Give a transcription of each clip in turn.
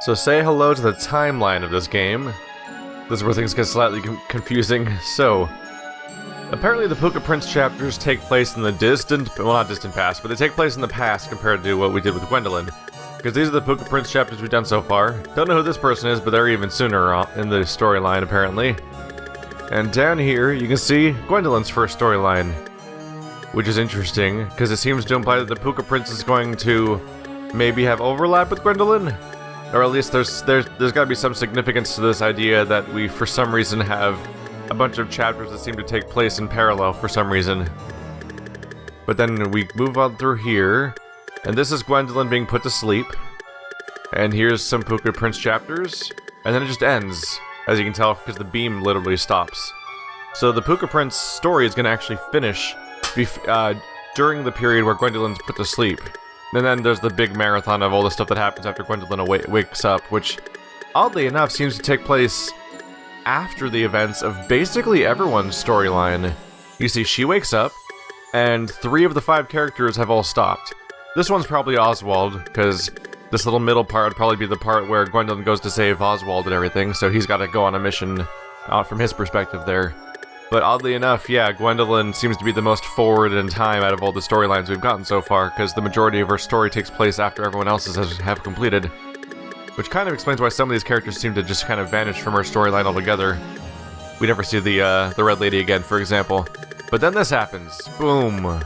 So say hello to the timeline of this game. This is where things get slightly confusing. So, apparently the Pooka Prince chapters take place in the well, not distant past, but they take place in the past compared to what we did with Gwendolyn. Because these are the Pooka Prince chapters we've done so far. Don't know who this person is, but they're even sooner in the storyline, apparently. And down here, you can see Gwendolyn's first storyline. Which is interesting, because it seems to imply that the Pooka Prince is going to maybe have overlap with Gwendolyn? Or at least there's got to be some significance to this idea that we, for some reason, have a bunch of chapters that seem to take place in parallel for some reason. But then we move on through here, and this is Gwendolyn being put to sleep. And here's some Pooka Prince chapters, and then it just ends, as you can tell, because the beam literally stops. So the Pooka Prince story is going to actually finish during the period where Gwendolyn's put to sleep. And then there's the big marathon of all the stuff that happens after Gwendolyn wakes up, which, oddly enough, seems to take place after the events of basically everyone's storyline. You see, she wakes up, and 3 of the 5 characters have all stopped. This one's probably Oswald, because this little middle part would probably be the part where Gwendolyn goes to save Oswald and everything, so he's got to go on a mission from his perspective there. But oddly enough, yeah, Gwendolyn seems to be the most forward in time out of all the storylines we've gotten so far, because the majority of her story takes place after everyone else's have completed. Which kind of explains why some of these characters seem to just kind of vanish from her storyline altogether. We never see the Red Lady again, for example. But then this happens. Boom.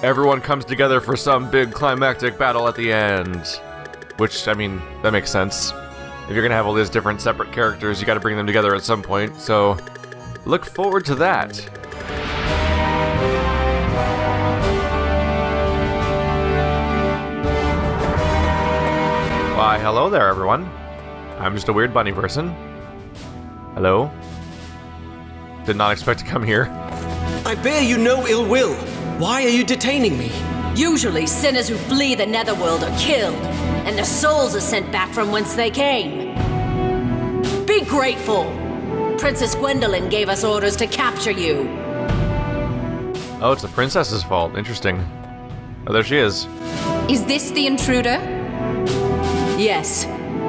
Everyone comes together for some big climactic battle at the end. Which, I mean, that makes sense. If you're gonna have all these different separate characters, you gotta bring them together at some point, so look forward to that. Why, hello there, everyone. I'm just a weird bunny person. Hello? Did not expect to come here. I bear you no ill will. Why are you detaining me? Usually, sinners who flee the netherworld are killed, and their souls are sent back from whence they came. Be grateful. Princess Gwendolyn gave us orders to capture you. Oh, it's the princess's fault. Interesting. Oh, there she is. Is this the intruder? Yes.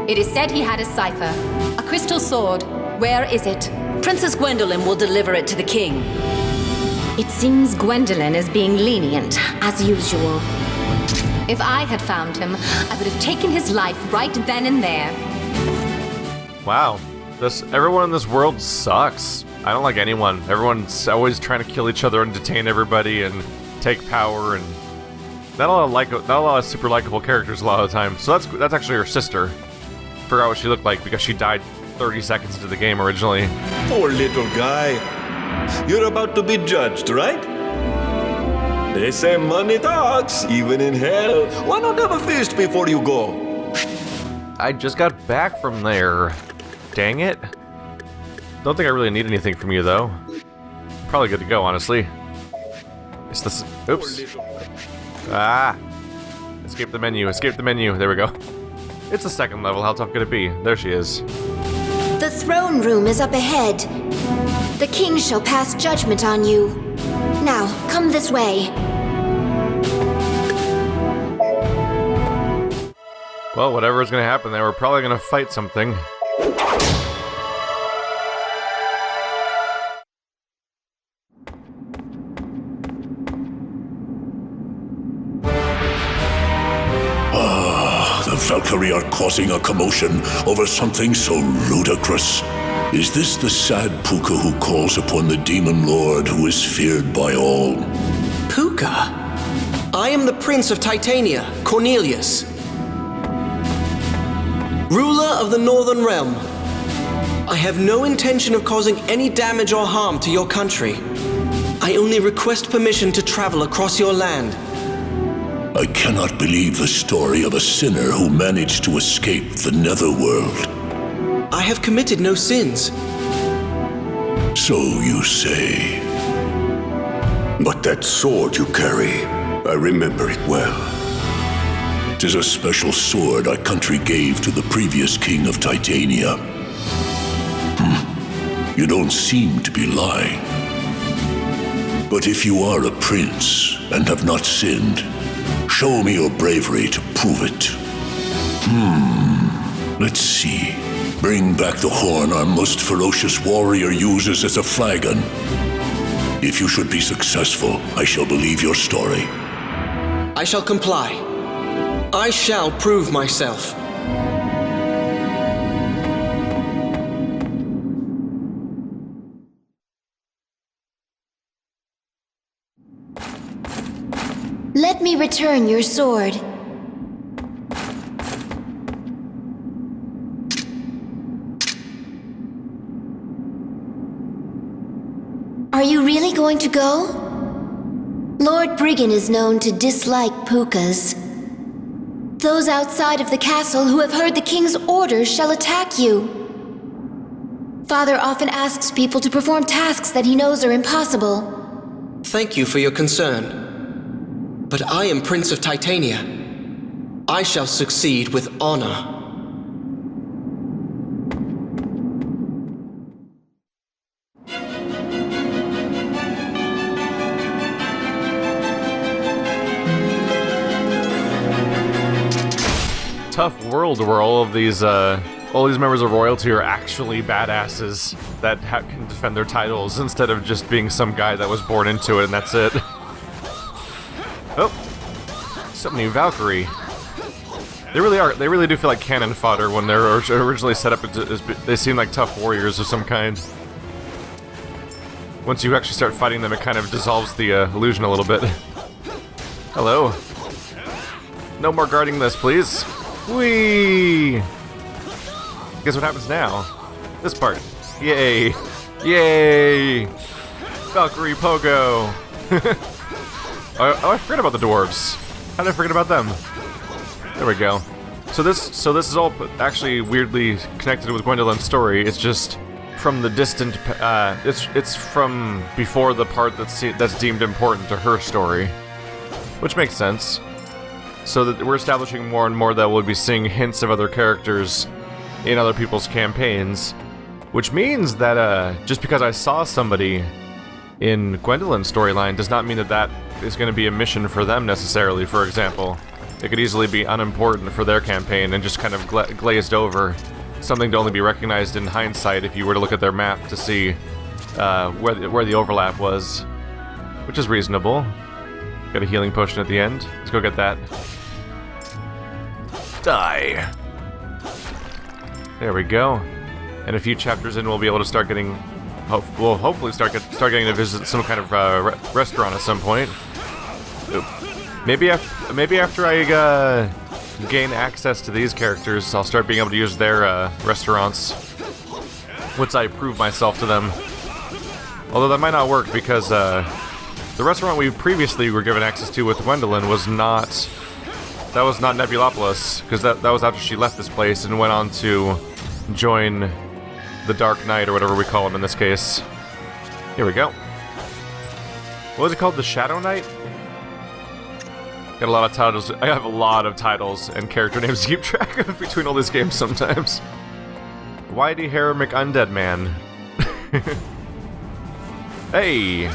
It is said he had a cipher. A crystal sword. Where is it? Princess Gwendolyn will deliver it to the king. It seems Gwendolyn is being lenient, as usual. If I had found him, I would have taken his life right then and there. Wow. Everyone in this world sucks. I don't like anyone. Everyone's always trying to kill each other and detain everybody and take power, and not a lot of super likable characters a lot of the time. So that's actually her sister. Forgot what she looked like because she died 30 seconds into the game originally. Poor little guy. You're about to be judged, right? They say money talks, even in hell. Why not have a feast before you go? I just got back from there. Dang it. Don't think I really need anything from you, though. Probably good to go, honestly. It's this. Oops. Ah. Escape the menu. Escape the menu. There we go. It's the second level. How tough could it be? There she is. The throne room is up ahead. The king shall pass judgment on you. Now, come this way. Well, whatever is going to happen there, we're probably going to fight something. The Valkyrie are causing a commotion over something so ludicrous. Is this the sad Pooka who calls upon the demon lord who is feared by all? Pooka? I am the Prince of Titania, Cornelius. Ruler of the Northern Realm. I have no intention of causing any damage or harm to your country. I only request permission to travel across your land. I cannot believe the story of a sinner who managed to escape the netherworld. I have committed no sins. So you say. But that sword you carry, I remember it well. 'Tis a special sword our country gave to the previous king of Titania. You don't seem to be lying. But if you are a prince and have not sinned, show me your bravery to prove it. Let's see. Bring back the horn our most ferocious warrior uses as a flagon. If you should be successful, I shall believe your story. I shall comply. I shall prove myself. Let me return your sword. Are you really going to go? Lord Briggan is known to dislike Pookas. Those outside of the castle who have heard the king's orders shall attack you. Father often asks people to perform tasks that he knows are impossible. Thank you for your concern. But I am Prince of Titania. I shall succeed with honor. Tough world where all these members of royalty are actually badasses that can defend their titles instead of just being some guy that was born into it and that's it. Oh, something new, Valkyrie. They really do feel like cannon fodder when they're originally set up as they seem like tough warriors of some kind. Once you actually start fighting them, it kind of dissolves the illusion a little bit. Hello. No more guarding this, please. Whee! Guess what happens now? This part. Yay! Yay! Valkyrie Pogo! Oh, I forgot about the dwarves. How did I forget about them? There we go. So this is all actually weirdly connected with Gwendolyn's story. It's just from the distant. It's from before the part that's deemed important to her story, which makes sense. So that we're establishing more and more that we'll be seeing hints of other characters in other people's campaigns, which means that just because I saw somebody in Gwendolyn's storyline does not mean that that is going to be a mission for them necessarily. For example, it could easily be unimportant for their campaign and just kind of glazed over, something to only be recognized in hindsight if you were to look at their map to see where the overlap was, which is reasonable. Got a healing potion at the end. Let's go get that. Die. There we go. And a few chapters in, we'll be able to start getting. We'll hopefully start getting to visit some kind of restaurant at some point. Oop. Maybe after I gain access to these characters, I'll start being able to use their restaurants once I prove myself to them. Although that might not work because the restaurant we previously were given access to with Gwendolyn was not. That was not Nebulopolis, because that was after she left this place and went on to join the Dark Knight, or whatever we call him in this case. Here we go. What was it called? The Shadow Knight? Got a lot of titles. I have a lot of titles and character names to keep track of between all these games sometimes. Whitey Hair McUndead Man. Hey!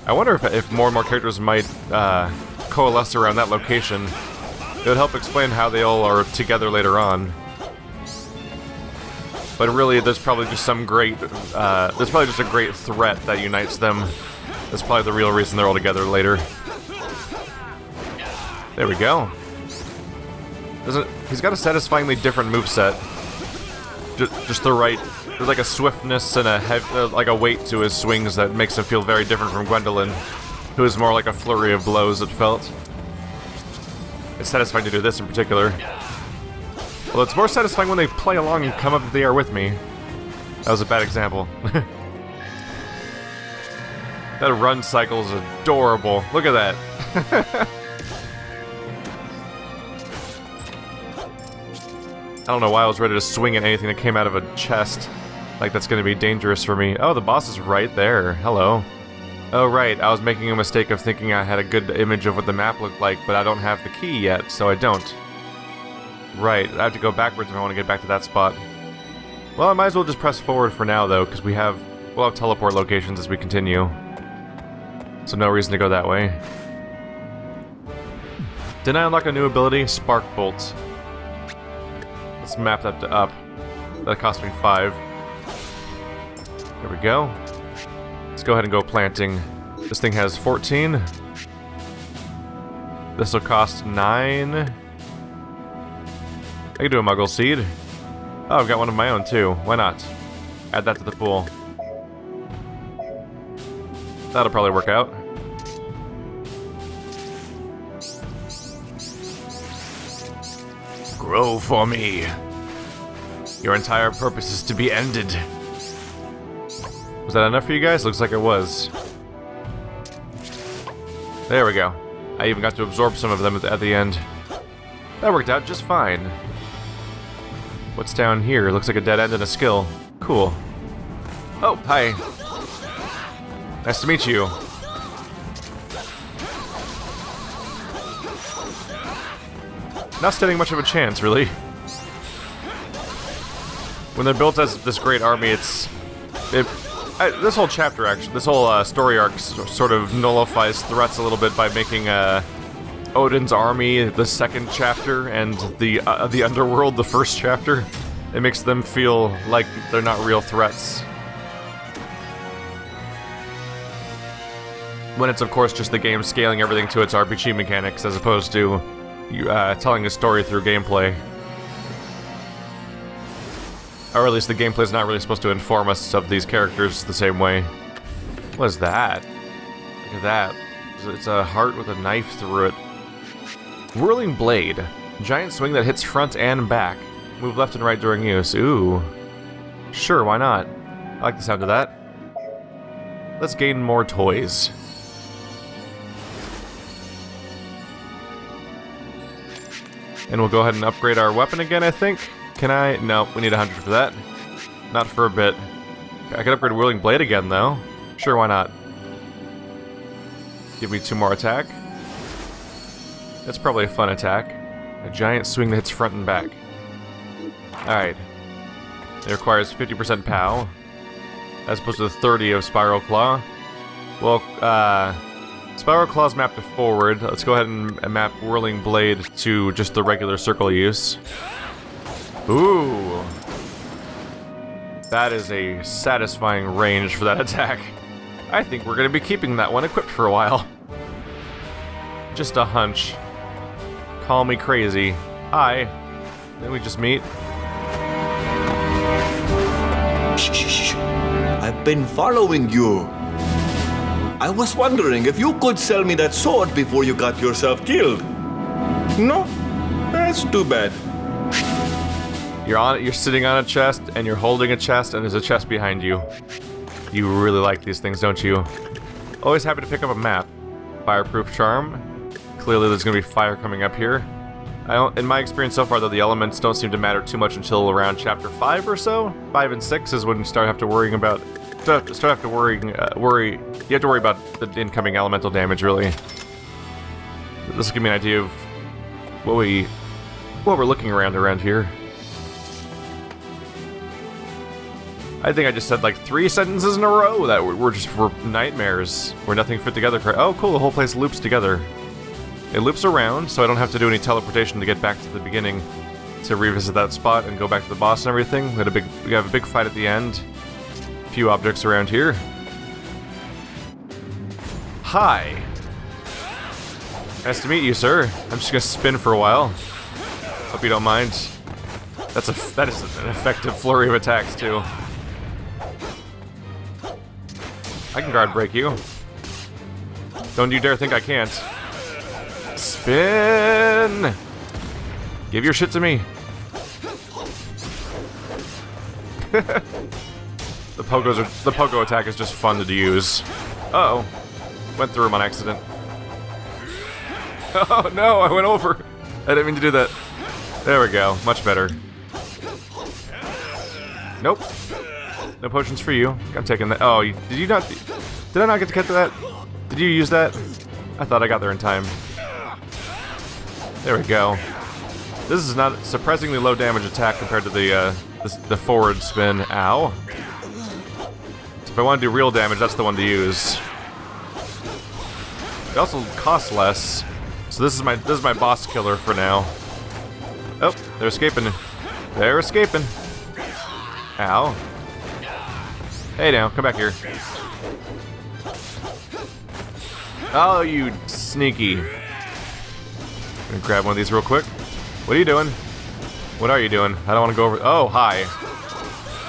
I wonder if more and more characters might coalesce around that location. It would help explain how they all are together later on. But really, there's probably just some great, there's probably just a great threat that unites them. That's probably the real reason they're all together later. There we go. He's got a satisfyingly different moveset. Just the right, there's like a swiftness and like a weight to his swings that makes him feel very different from Gwendolyn, who is more like a flurry of blows, it felt. It's satisfying to do this in particular. Well, it's more satisfying when they play along and come up the air with me. That was a bad example. That run cycle is adorable. Look at that. I don't know why I was ready to swing at anything that came out of a chest. Like that's going to be dangerous for me. Oh, the boss is right there. Hello. Oh, right. I was making a mistake of thinking I had a good image of what the map looked like, but I don't have the key yet, so I don't. Right, I have to go backwards if I want to get back to that spot. Well, I might as well just press forward for now, though, because we'll have teleport locations as we continue. So no reason to go that way. Didn't I unlock a new ability? Spark Bolt. Let's map that to up. That cost me 5. There we go. Let's go ahead and go planting. This thing has 14. This will cost 9. I can do a muggle seed. Oh, I've got one of my own too. Why not? Add that to the pool. That'll probably work out. Grow for me. Your entire purpose is to be ended. Was that enough for you guys? Looks like it was. There we go. I even got to absorb some of them at the end. That worked out just fine. What's down here? Looks like a dead end and a skill. Cool. Oh, hi. Nice to meet you. Not standing much of a chance, really. When they're built as this great army, this whole chapter, actually, this whole story arc sort of nullifies threats a little bit by making Odin's army the second chapter and the underworld the first chapter. It makes them feel like they're not real threats. When it's, of course, just the game scaling everything to its RPG mechanics as opposed to telling a story through gameplay. Or at least the gameplay is not really supposed to inform us of these characters the same way. What is that? Look at that. It's a heart with a knife through it. Whirling blade. Giant swing that hits front and back. Move left and right during use. Ooh. Sure, why not? I like the sound of that. Let's gain more toys. And we'll go ahead and upgrade our weapon again, I think. Can I? No, we need 100 for that. Not for a bit. I could upgrade Whirling Blade again, though. Sure, why not? Give me 2 more attack. That's probably a fun attack. A giant swing that hits front and back. Alright. It requires 50% POW, as opposed to the 30 of Spiral Claw. Well, Spiral Claw's mapped to forward. Let's go ahead and map Whirling Blade to just the regular circle use. Ooh. That is a satisfying range for that attack. I think we're going to be keeping that one equipped for a while. Just a hunch. Call me crazy. Hi. Didn't we just meet? Shh. I've been following you. I was wondering if you could sell me that sword before you got yourself killed. No? That's too bad. You're sitting on a chest, and you're holding a chest, and there's a chest behind you. You really like these things, don't you? Always happy to pick up a map. Fireproof Charm. Clearly there's gonna be fire coming up here. In my experience so far, though, the elements don't seem to matter too much until around chapter 5 or so. 5 and 6 is when you start have to worry about the incoming elemental damage, really. This will give me an idea of what we're looking around here. I think I just said like 3 sentences in a row that were nightmares, where nothing fit together. Oh, cool! The whole place loops together. It loops around, so I don't have to do any teleportation to get back to the beginning to revisit that spot and go back to the boss and everything. We have a big fight at the end. A few objects around here. Hi. Nice to meet you, sir. I'm just gonna spin for a while. Hope you don't mind. That is an effective flurry of attacks too. I can guard break you. Don't you dare think I can't. Spin! Give your shit to me. The pogo attack is just fun to use. Uh-oh. Went through him on accident. Oh no, I went over. I didn't mean to do that. There we go. Much better. Nope. No potions for you. I'm taking that. Oh, did I not get to get to that? Did you use that? I thought I got there in time. There we go. This is not a surprisingly low damage attack compared to the forward spin. Ow. So if I want to do real damage, that's the one to use. It also costs less. So this is my boss killer for now. Oh, they're escaping. They're escaping. Ow. Hey now, come back here. Oh, you sneaky. I'm gonna grab one of these real quick. What are you doing? What are you doing? I don't want to go over. Oh, hi.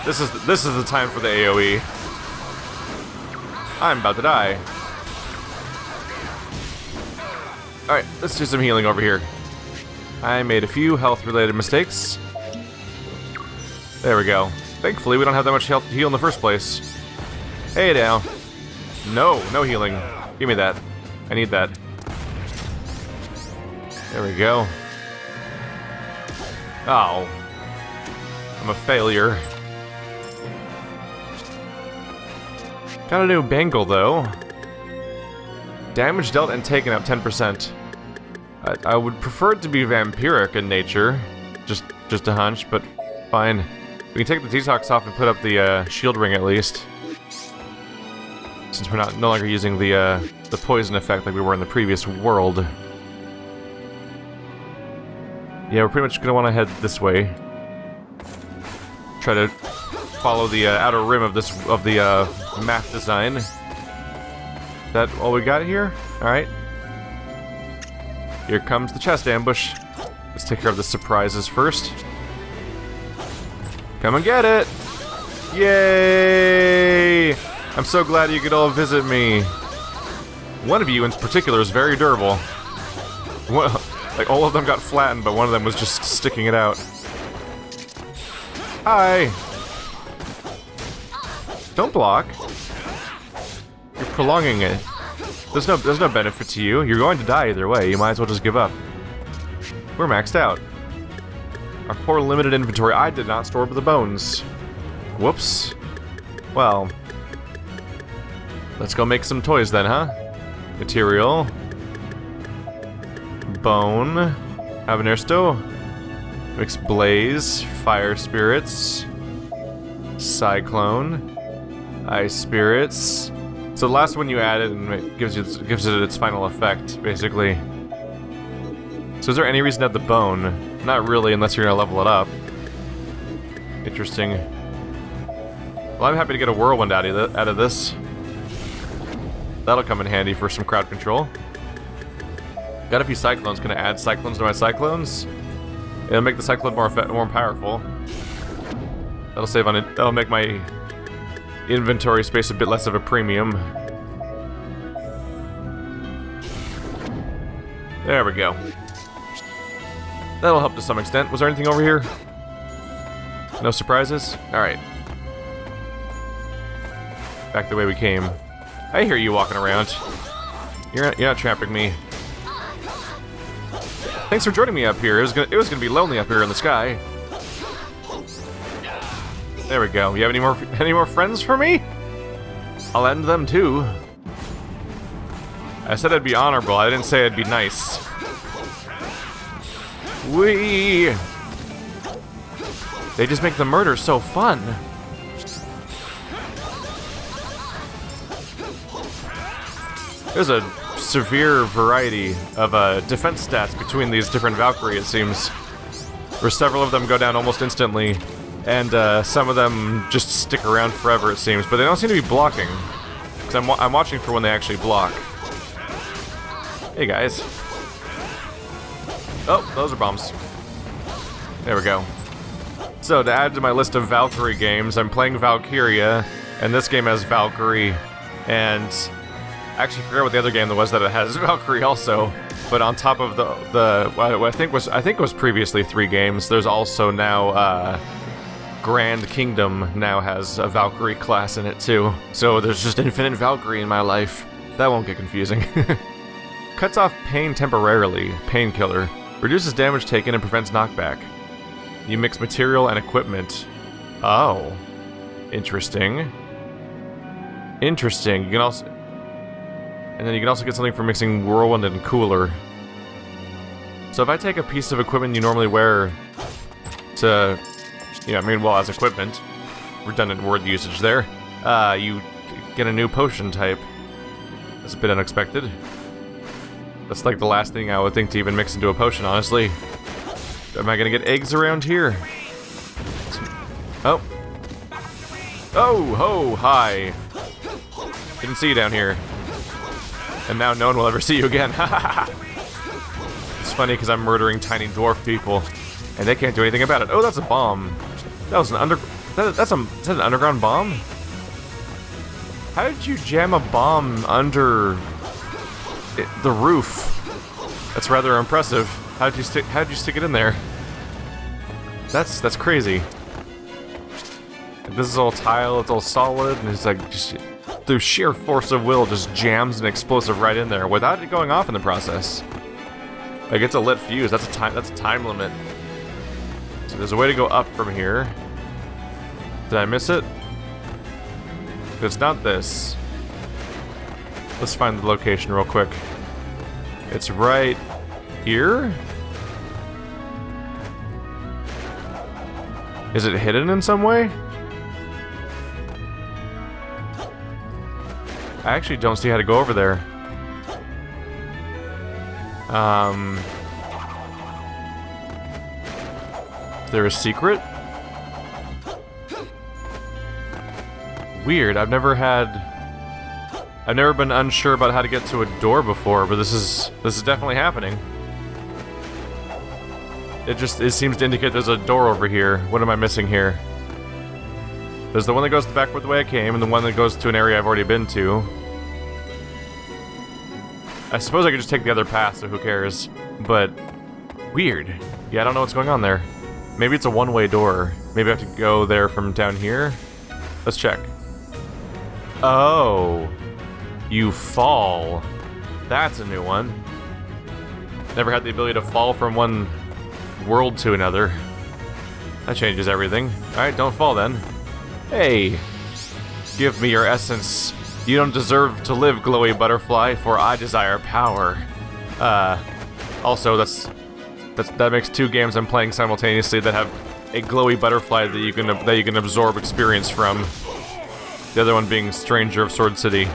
This is the time for the AoE. I'm about to die. Alright, let's do some healing over here. I made a few health-related mistakes. There we go. Thankfully, we don't have that much health to heal in the first place. Hey now. No healing. Give me that. I need that. There we go. Oh. I'm a failure. Got a new bangle, though. Damage dealt and taken up 10%. I would prefer it to be vampiric in nature. Just a hunch, but fine. We can take the detox off and put up the shield ring at least. Since we're no longer using the poison effect like we were in the previous world. Yeah, we're pretty much gonna want to head this way. Try to follow the outer rim of the map design. Is that all we got here? Alright. Here comes the chest ambush. Let's take care of the surprises first. Come and get it! Yay! I'm so glad you could all visit me. One of you in particular is very durable. Like, all of them got flattened, but one of them was just sticking it out. Hi! Don't block. You're prolonging it. There's no benefit to you. You're going to die either way. You might as well just give up. We're maxed out. Our poor limited inventory. I did not store the bones. Whoops. Well. Let's go make some toys then, huh? Material. Bone. Habanersto. Mix blaze. Fire spirits. Cyclone. Ice spirits. So the last one you added and it gives it its final effect, basically. So is there any reason to have the bone? Not really, unless you're gonna level it up. Interesting. Well, I'm happy to get a whirlwind out of this. That'll come in handy for some crowd control. Got a few cyclones. Gonna add cyclones to my cyclones. It'll make the cyclone more powerful. That'll save on it. That'll make my inventory space a bit less of a premium. There we go. That'll help to some extent. Was there anything over here? No surprises? Alright. Back the way we came. I hear you walking around. You're not trapping me. Thanks for joining me up here. It was gonna be lonely up here in the sky. There we go. You have any more friends for me? I'll end them too. I said I'd be honorable. I didn't say I'd be nice. Whee! They just make the murder so fun. There's a severe variety of defense stats between these different Valkyrie, it seems. Where several of them go down almost instantly, and some of them just stick around forever, it seems. But they don't seem to be blocking. Because I'm watching for when they actually block. Hey, guys. Oh, those are bombs. There we go. So, to add to my list of Valkyrie games, I'm playing Valkyria, and this game has Valkyrie, and I actually forgot what the other game that it has Valkyrie also. But on top of what I think was previously 3 games, there's also now Grand Kingdom now has a Valkyrie class in it too. So there's just infinite Valkyrie in my life. That won't get confusing. Cuts off pain temporarily. Painkiller. Reduces damage taken and prevents knockback. You mix material and equipment. Oh. Interesting. Interesting. You can also... And then you can also get something for mixing whirlwind and cooler. So if I take a piece of equipment you normally wear to... Yeah, I mean, well, as equipment. Redundant word usage there. You get a new potion type. That's a bit unexpected. That's like the last thing I would think to even mix into a potion, honestly. Am I gonna get eggs around here? Oh. Oh, ho, hi. Didn't see you down here. And now no one will ever see you again. It's funny because I'm murdering tiny dwarf people, and they can't do anything about it. Oh, that's a bomb. That was an is that an underground bomb? How did you jam a bomb under the roof? That's rather impressive. How did you stick it in there? That's crazy. This is all tile, it's all solid, and it's like just through sheer force of will just jams an explosive right in there without it going off in the process. Like, it's a lit fuse. That's a time limit. So there's a way to go up from here. Did I miss it? It's not this. Let's find the location real quick. It's right here? Is it hidden in some way? I actually don't see how to go over there. Is there a secret? Weird, I've never been unsure about how to get to a door before, but this is definitely happening. It seems to indicate there's a door over here. What am I missing here? There's the one that goes backward the way I came, and the one that goes to an area I've already been to. I suppose I could just take the other path, so who cares? But weird. Yeah, I don't know what's going on there. Maybe it's a one-way door. Maybe I have to go there from down here? Let's check. Oh. You fall. That's a new one. Never had the ability to fall from one world to another. That changes everything. Alright, don't fall then. Hey. Give me your essence. You don't deserve to live, glowy butterfly, for I desire power. Also, that makes two games I'm playing simultaneously that have a glowy butterfly that you can absorb experience from. The other one being Stranger of Sword City.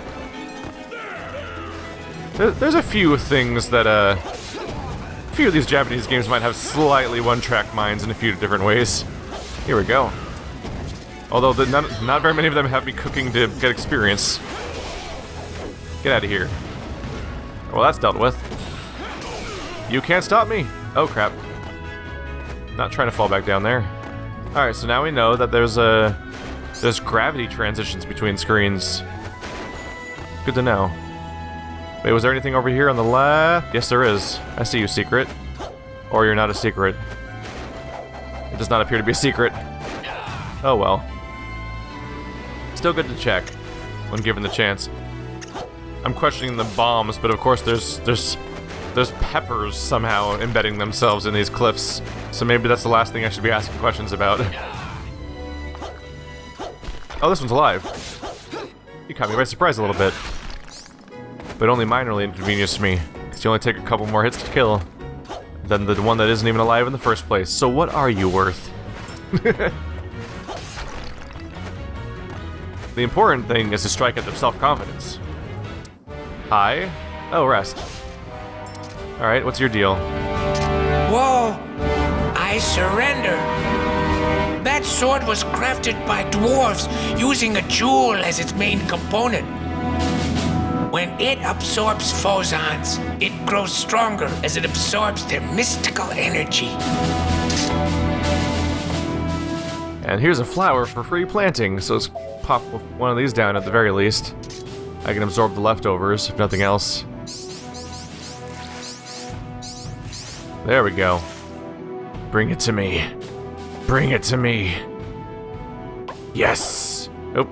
There's a few things that a few of these Japanese games might have slightly one-track minds in a few different ways. Here we go. Although not very many of them have me cooking to get experience. Get out of here. Well, that's dealt with. You can't stop me! Oh, crap. Not trying to fall back down there. Alright, so now we know that there's gravity transitions between screens. Good to know. Wait, was there anything over here on the left? Yes, there is. I see you, secret. Or you're not a secret. It does not appear to be a secret. Oh well. Still good to check when given the chance. I'm questioning the bombs, but of course there's peppers somehow embedding themselves in these cliffs. So maybe that's the last thing I should be asking questions about. Oh, this one's alive. You caught me by surprise a little bit. But only minorly inconvenienced me, because you only take a couple more hits to kill than the one that isn't even alive in the first place. So what are you worth? The important thing is to strike at their self-confidence. Hi? Oh, rest. Alright, what's your deal? Whoa! I surrender. That sword was crafted by dwarves using a jewel as its main component. When it absorbs phosons, it grows stronger as it absorbs their mystical energy. And here's a flower for free planting, so let's pop one of these down at the very least. I can absorb the leftovers, if nothing else. There we go. Bring it to me. Bring it to me. Yes! Nope.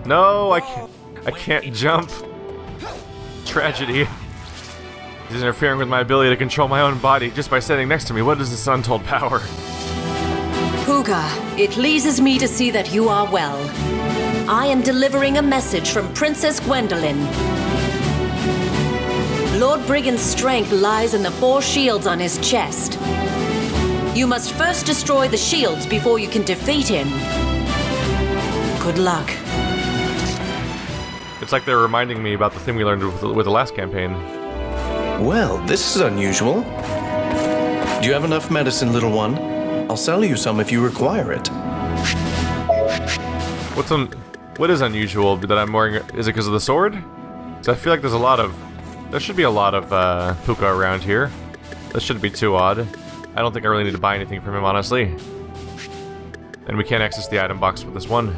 No, I can't jump. Tragedy. He's interfering with my ability to control my own body just by standing next to me. What is this untold power? Pooka, it pleases me to see that you are well. I am delivering a message from Princess Gwendolyn. Lord Brigand's strength lies in the 4 shields on his chest. You must first destroy the shields before you can defeat him. Good luck. It's like they're reminding me about the thing we learned with the last campaign. Well, this is unusual. Do you have enough medicine, little one? I'll sell you some if you require it. What is unusual that I'm wearing? Is it because of the sword? So I feel like there should be a lot of Pooka around here. That shouldn't be too odd. I don't think I really need to buy anything from him, honestly. And we can't access the item box with this one.